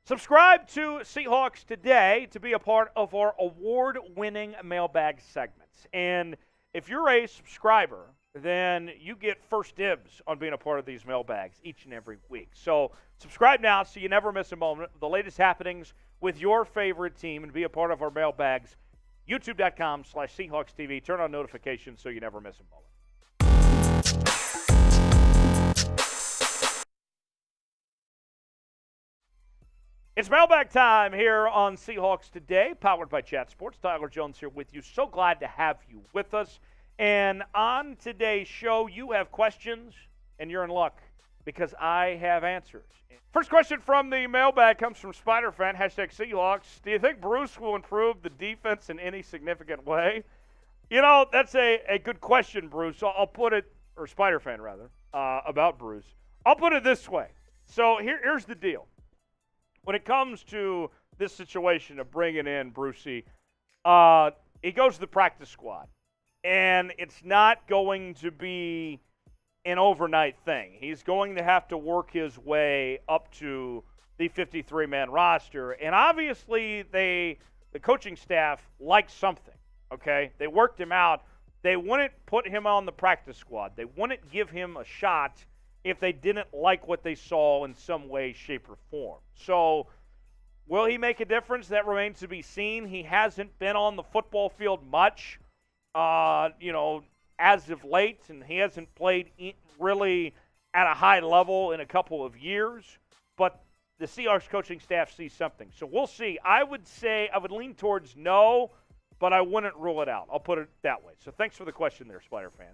Subscribe to Seahawks Today to be a part of our award-winning mailbag segments. And if you're a subscriber, then you get first dibs on being a part of these mailbags each and every week. So subscribe now so you never miss a moment of the latest happenings with your favorite team and be a part of our mailbags. YouTube.com/Seahawks TV. Turn on notifications so you never miss a moment. It's mailbag time here on Seahawks Today, powered by Chat Sports. Tyler Jones here with you. So glad to have you with us. And on today's show, you have questions, and you're in luck because I have answers. First question from the mailbag comes from SpiderFan, #Seahawks. Do you think Bruce will improve the defense in any significant way? You know, that's a good question, Bruce. I'll put it, or SpiderFan rather, about Bruce. I'll put it this way. So here's the deal. When it comes to this situation of bringing in Brucey, he goes to the practice squad. And it's not going to be an overnight thing. He's going to have to work his way up to the 53-man roster. And obviously, the coaching staff liked something, okay? They worked him out. They wouldn't put him on the practice squad. They wouldn't give him a shot if they didn't like what they saw in some way, shape, or form. So will he make a difference? That remains to be seen. He hasn't been on the football field much, as of late, and he hasn't played really at a high level in a couple of years. But the Seahawks coaching staff sees something. So we'll see. I would lean towards no, but I wouldn't rule it out. I'll put it that way. So thanks for the question there, Spider fan.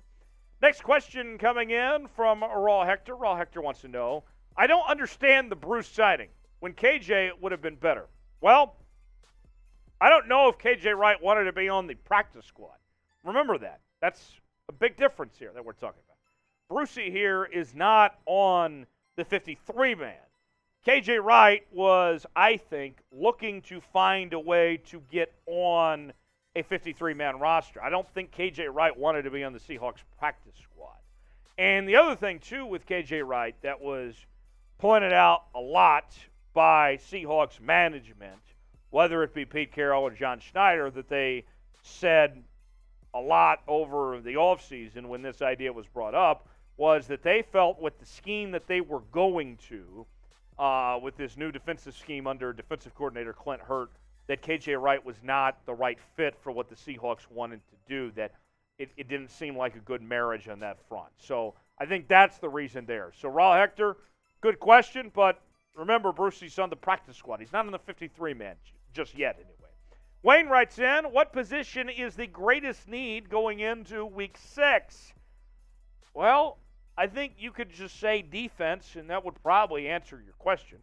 Next question coming in from Raw Hector. Raw Hector wants to know, I don't understand the Bruce signing when KJ would have been better. Well, I don't know if KJ Wright wanted to be on the practice squad. Remember that. That's a big difference here that we're talking about. Brucey here is not on the 53-man. KJ Wright was, I think, looking to find a way to get on a 53-man roster. I don't think KJ Wright wanted to be on the Seahawks practice squad. And the other thing, too, with KJ Wright that was pointed out a lot by Seahawks management, whether it be Pete Carroll or John Schneider, that they said a lot over the offseason when this idea was brought up, was that they felt with the scheme that they were going to, with this new defensive scheme under defensive coordinator Clint Hurt, that KJ Wright was not the right fit for what the Seahawks wanted to do, that it didn't seem like a good marriage on that front. So I think that's the reason there. So, Raw Hector, good question, but remember, Brucey's on the practice squad. He's not on the 53-man just yet, anyway. Wayne writes in, what position is the greatest need going into Week 6? Well, I think you could just say defense, and that would probably answer your question.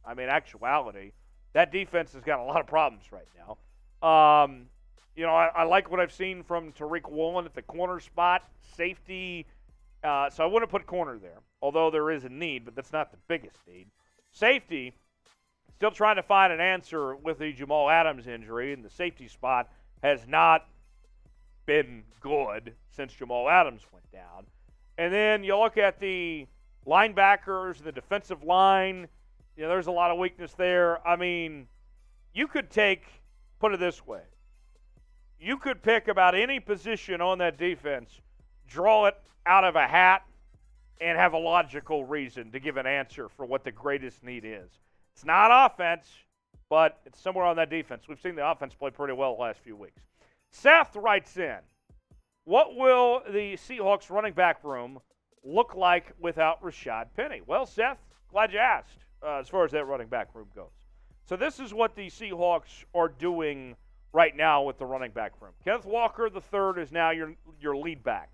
I mean, actuality, that defense has got a lot of problems right now. I like what I've seen from Tariq Woolen at the corner spot, safety. So I wouldn't put corner there, although there is a need, but that's not the biggest need. Safety, still trying to find an answer with the Jamal Adams injury, and the safety spot has not been good since Jamal Adams went down. And then you look at the linebackers, the defensive line. There's a lot of weakness there. I mean, you could put it this way. You could pick about any position on that defense, draw it out of a hat, and have a logical reason to give an answer for what the greatest need is. It's not offense, but it's somewhere on that defense. We've seen the offense play pretty well the last few weeks. Seth writes in, what will the Seahawks running back room look like without Rashaad Penny? Well, Seth, glad you asked as far as that running back room goes. So this is what the Seahawks are doing right now with the running back room. Kenneth Walker III is now your lead back.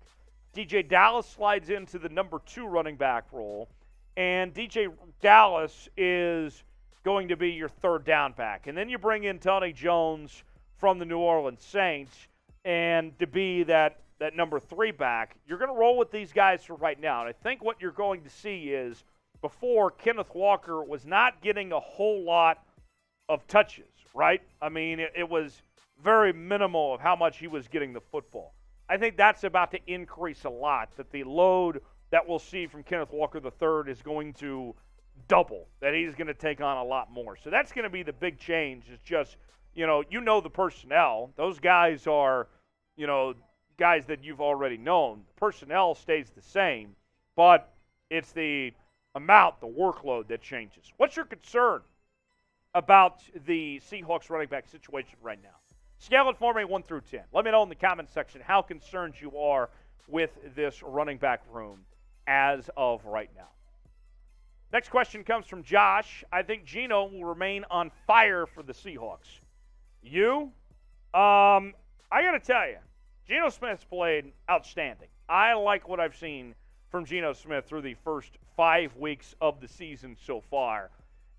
DJ Dallas slides into the number 2 running back role, and DJ Dallas is going to be your third down back. And then you bring in Tony Jones from the New Orleans Saints and to be that number 3 back. You're going to roll with these guys for right now. And I think what you're going to see is before Kenneth Walker was not getting a whole lot of touches, right? I mean, it was very minimal of how much he was getting the football. I think that's about to increase a lot, that the load that we'll see from Kenneth Walker III is going to double, that he's going to take on a lot more. So that's going to be the big change. Is just, the personnel. Those guys are, guys that you've already known. The personnel stays the same, but it's the amount, the workload that changes. What's your concern about the Seahawks running back situation right now? Scale it for me 1 through 10. Let me know in the comment section how concerned you are with this running back room as of right now. Next question comes from Josh. I think Geno will remain on fire for the Seahawks. You? I got to tell you, Geno Smith's played outstanding. I like what I've seen from Geno Smith through the first 5 weeks of the season so far.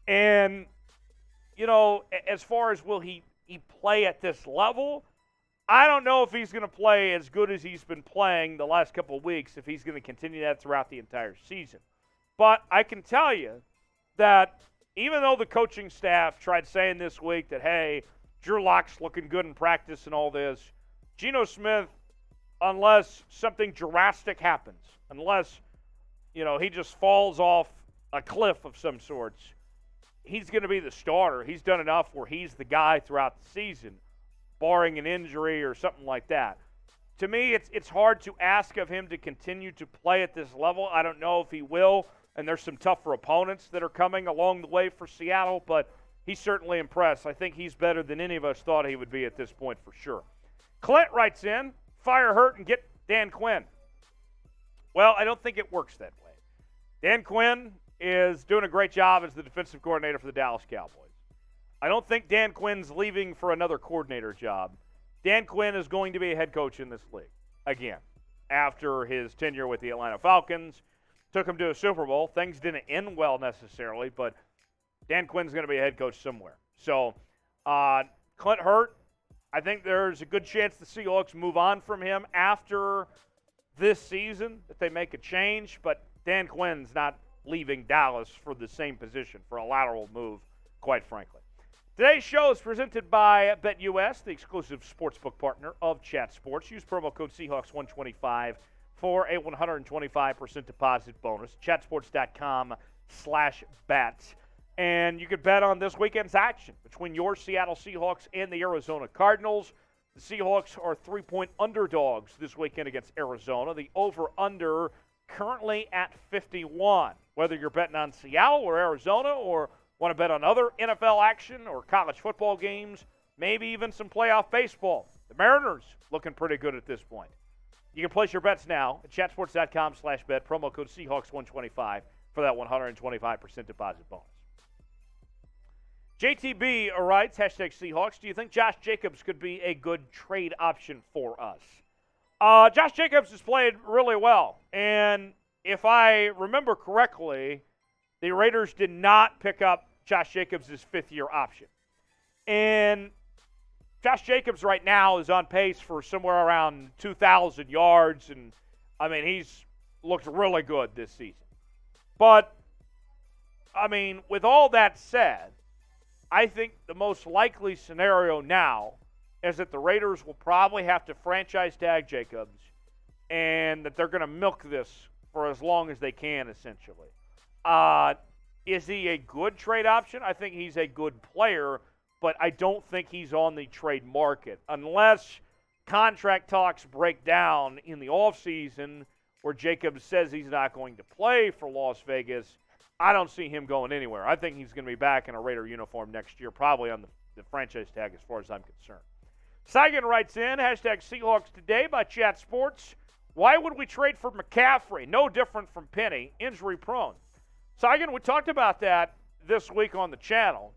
And, as far as will he play at this level, I don't know if he's going to play as good as he's been playing the last couple of weeks, if he's going to continue that throughout the entire season. But I can tell you that even though the coaching staff tried saying this week that, hey, Drew Lock's looking good in practice and all this, Geno Smith, unless something drastic happens, unless, he just falls off a cliff of some sorts, he's going to be the starter. He's done enough where he's the guy throughout the season, barring an injury or something like that. To me, it's hard to ask of him to continue to play at this level. I don't know if he will, and there's some tougher opponents that are coming along the way for Seattle, but he's certainly impressed. I think he's better than any of us thought he would be at this point for sure. Clint writes in, fire Hurt and get Dan Quinn. Well, I don't think it works that way. Dan Quinn is doing a great job as the defensive coordinator for the Dallas Cowboys. I don't think Dan Quinn's leaving for another coordinator job. Dan Quinn is going to be a head coach in this league again after his tenure with the Atlanta Falcons. Took him to a Super Bowl. Things didn't end well necessarily, but Dan Quinn's going to be a head coach somewhere. So, Clint Hurt, I think there's a good chance the Seahawks move on from him after this season, that they make a change, but Dan Quinn's not leaving Dallas for the same position, for a lateral move, quite frankly. Today's show is presented by BetUS, the exclusive sportsbook partner of Chat Sports. Use promo code Seahawks125 for a 125% deposit bonus. Chatsports.com/bet. And you can bet on this weekend's action between your Seattle Seahawks and the Arizona Cardinals. The Seahawks are 3-point underdogs this weekend against Arizona. The over-under currently at 51. Whether you're betting on Seattle or Arizona, or want to bet on other NFL action or college football games, maybe even some playoff baseball, the Mariners looking pretty good at this point. You can place your bets now at chatsports.com/bet. Promo code Seahawks125 for that 125% deposit bonus. JTB writes, #Seahawks, do you think Josh Jacobs could be a good trade option for us? Josh Jacobs has played really well, and if I remember correctly, the Raiders did not pick up Josh Jacobs' fifth-year option. And Josh Jacobs right now is on pace for somewhere around 2,000 yards, and, he's looked really good this season. But, with all that said, I think the most likely scenario now is that the Raiders will probably have to franchise tag Jacobs, and that they're going to milk this for as long as they can, essentially. Is he a good trade option? I think he's a good player, but I don't think he's on the trade market unless contract talks break down in the offseason where Jacobs says he's not going to play for Las Vegas. I don't see him going anywhere. I think he's going to be back in a Raider uniform next year, probably on the franchise tag as far as I'm concerned. Saigon writes in, #Seahawks Today by Chat Sports. Why would we trade for McCaffrey? No different from Penny, injury prone. Saigon, we talked about that this week on the channel,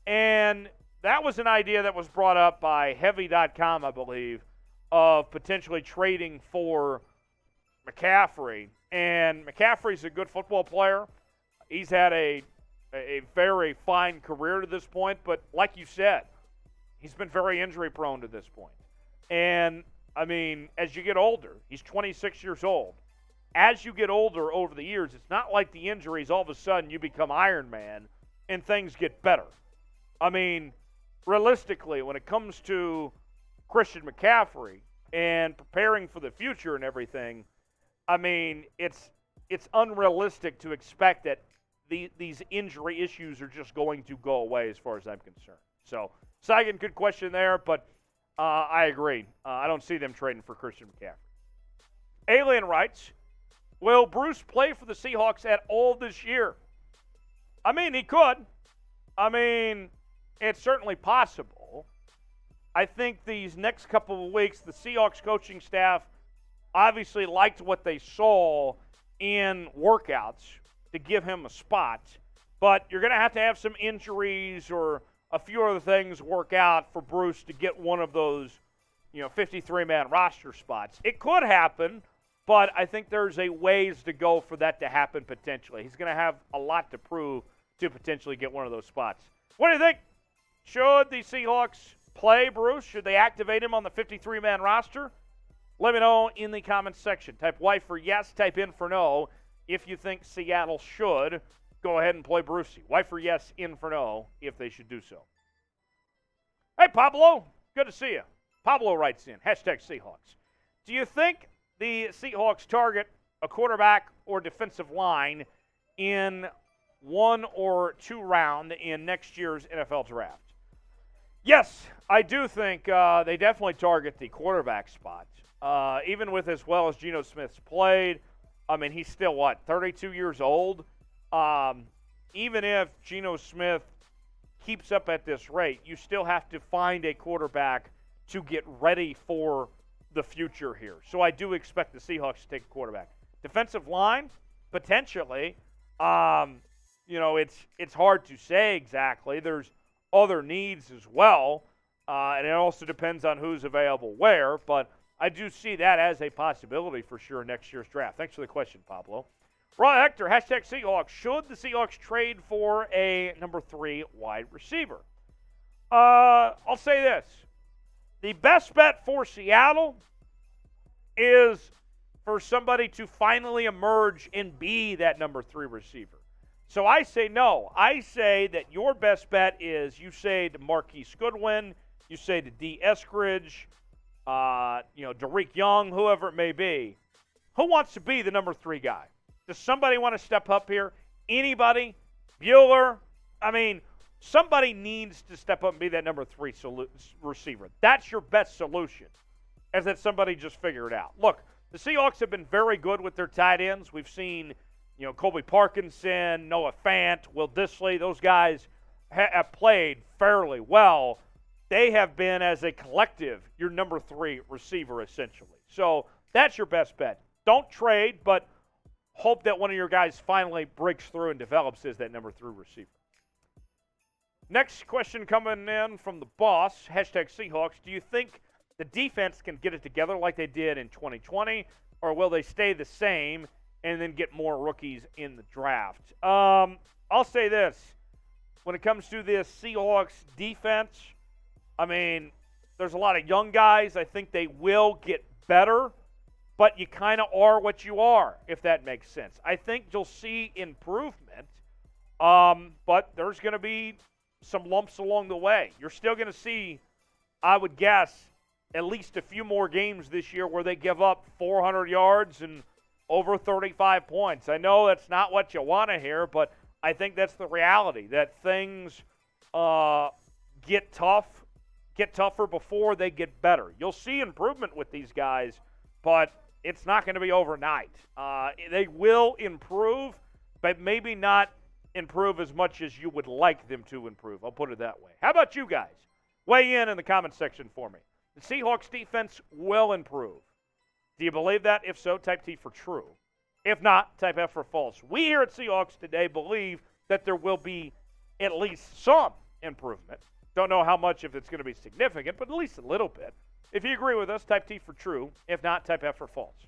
and that was an idea that was brought up by Heavy.com, I believe, of potentially trading for McCaffrey. And McCaffrey's a good football player. He's had a very fine career to this point, but like you said, he's been very injury prone to this point. And, as you get older, he's 26 years old. As you get older over the years, it's not like the injuries, all of a sudden you become Iron Man and things get better. Realistically, when it comes to Christian McCaffrey and preparing for the future and everything, it's unrealistic to expect that these injury issues are just going to go away as far as I'm concerned. So, Saigon, good question there, but I agree. I don't see them trading for Christian McCaffrey. Alien writes, will Bruce play for the Seahawks at all this year? I mean, he could. I mean, it's certainly possible. I think these next couple of weeks, the Seahawks coaching staff obviously liked what they saw in workouts to give him a spot. But you're going to have some injuries or a few other things work out for Bruce to get one of those, 53-man roster spots. It could happen, but I think there's a ways to go for that to happen potentially. He's going to have a lot to prove to potentially get one of those spots. What do you think? Should the Seahawks play Bruce? Should they activate him on the 53-man roster? Let me know in the comments section. Type Y for yes, type in for no. If you think Seattle should, go ahead and play Brucey. Y for yes, in for no, if they should do so. Hey, Pablo, good to see you. Pablo writes in, #Seahawks. Do you think the Seahawks target a quarterback or defensive line in 1 or 2 round in next year's NFL draft? Yes, I do think they definitely target the quarterback spot. Even with as well as Geno Smith's played, I mean, he's still, 32 years old? Even if Geno Smith keeps up at this rate, you still have to find a quarterback to get ready for the future here. So I do expect the Seahawks to take a quarterback. Defensive line, potentially. It's hard to say exactly. There's other needs as well, and it also depends on who's available where, but I do see that as a possibility for sure next year's draft. Thanks for the question, Pablo. Raw Hector, #Seahawks. Should the Seahawks trade for a number 3 wide receiver? I'll say this. The best bet for Seattle is for somebody to finally emerge and be that number 3 receiver. So I say no. I say that your best bet is you say to Marquise Goodwin, you say to D. Eskridge, Derek Young, whoever it may be. Who wants to be the number 3 guy? Does somebody want to step up here? Anybody? Bueller? I mean, somebody needs to step up and be that number 3 receiver. That's your best solution, is that somebody just figure it out. Look, the Seahawks have been very good with their tight ends. We've seen, Colby Parkinson, Noah Fant, Will Dissly. Those guys have played fairly well. They have been, as a collective, your number 3 receiver, essentially. So that's your best bet. Don't trade, but hope that one of your guys finally breaks through and develops as that number 3 receiver. Next question coming in from the boss, #Seahawks. Do you think the defense can get it together like they did in 2020, or will they stay the same and then get more rookies in the draft? I'll say this. When it comes to this Seahawks defense, I mean, there's a lot of young guys. I think they will get better, but you kind of are what you are, if that makes sense. I think you'll see improvement, but there's going to be some lumps along the way. You're still going to see, I would guess, at least a few more games this year where they give up 400 yards and over 35 points. I know that's not what you want to hear, but I think that's the reality, that things get tougher before they get better. You'll see improvement with these guys, but it's not going to be overnight. They will improve, but maybe not improve as much as you would like them to improve. I'll put it that way. How about you guys? Weigh in the comments section for me. The Seahawks defense will improve. Do you believe that? If so, type T for true. If not, type F for false. We here at Seahawks Today believe that there will be at least some improvement. Don't know how much, if it's going to be significant, but at least a little bit. If you agree with us, type T for true. If not, type F for false.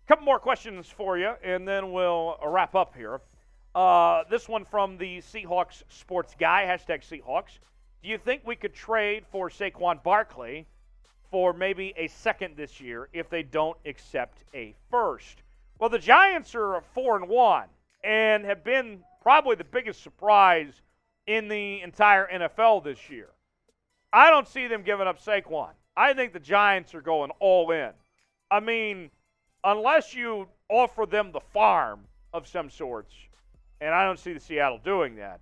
A couple more questions for you, and then we'll wrap up here. This one from the Seahawks sports guy, #Seahawks. Do you think we could trade for Saquon Barkley for maybe a second this year if they don't accept a first? Well, the Giants are 4-1 and have been probably the biggest surprise in the entire NFL this year. I don't see them giving up Saquon. I think the Giants are going all in. I mean, unless you offer them the farm of some sorts and I don't see the Seattle doing that.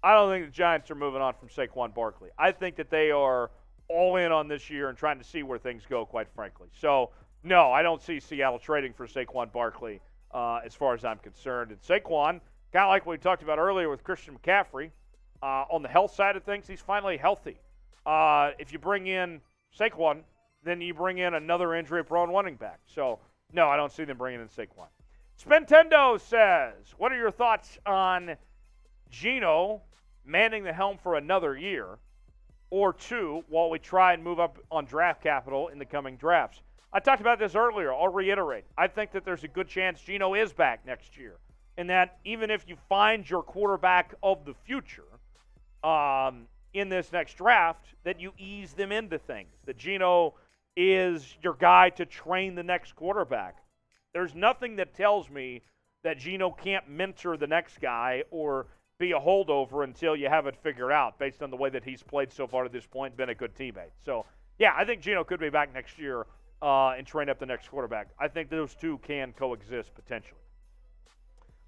I don't think the Giants are moving on from Saquon Barkley. I think that they are all in on this year and trying to see where things go, quite frankly. So, no, I don't see Seattle trading for Saquon Barkley as far as I'm concerned. And Saquon, kind of like what we talked about earlier with Christian McCaffrey, on the health side of things, he's finally healthy. If you bring in Saquon, then you bring in another injury-prone running back. So, no, I don't see them bringing in Saquon. Spentendo says, what are your thoughts on Geno manning the helm for another year or two while we try and move up on draft capital in the coming drafts? I talked about this earlier. I'll reiterate. I think that there's a good chance Geno is back next year, and that even if you find your quarterback of the future in this next draft, that you ease them into things, that Geno is your guy to train the next quarterback. There's nothing that tells me that Geno can't mentor the next guy or be a holdover until you have it figured out based on the way that he's played so far to this point, been a good teammate. So, yeah, I think Geno could be back next year and train up the next quarterback. I think those two can coexist potentially.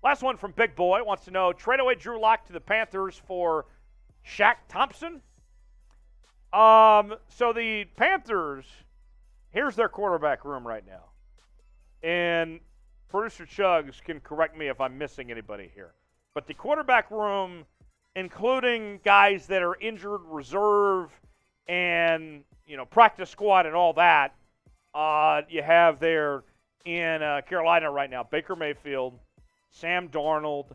Last one from Big Boy wants to know, trade away Drew Lock to the Panthers for Shaq Thompson? So the Panthers, here's their quarterback room right now. And producer Chugs can correct me if I'm missing anybody here. But the quarterback room, including guys that are injured, reserve, and, practice squad and all that, you have there in Carolina right now, Baker Mayfield, Sam Darnold.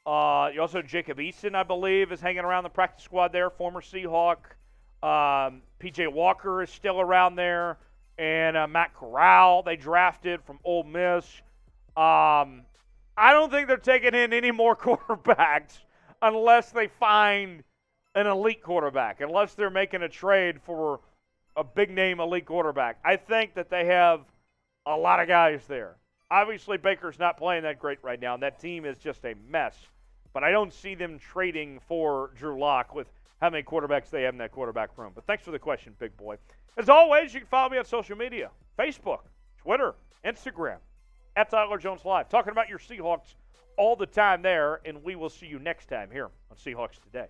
You also have Jacob Eason, I believe, is hanging around the practice squad there, former Seahawk. P.J. Walker is still around there. And Matt Corral, they drafted from Ole Miss. I don't think they're taking in any more quarterbacks unless they find an elite quarterback, unless they're making a trade for a big-name elite quarterback. I think that they have a lot of guys there. Obviously, Baker's not playing that great right now, and that team is just a mess. But I don't see them trading for Drew Lock with how many quarterbacks they have in that quarterback room. But thanks for the question, Big Boy. As always, you can follow me on social media, Facebook, Twitter, Instagram, at Tyler Jones Live. Talking about your Seahawks all the time there, and we will see you next time here on Seahawks Today.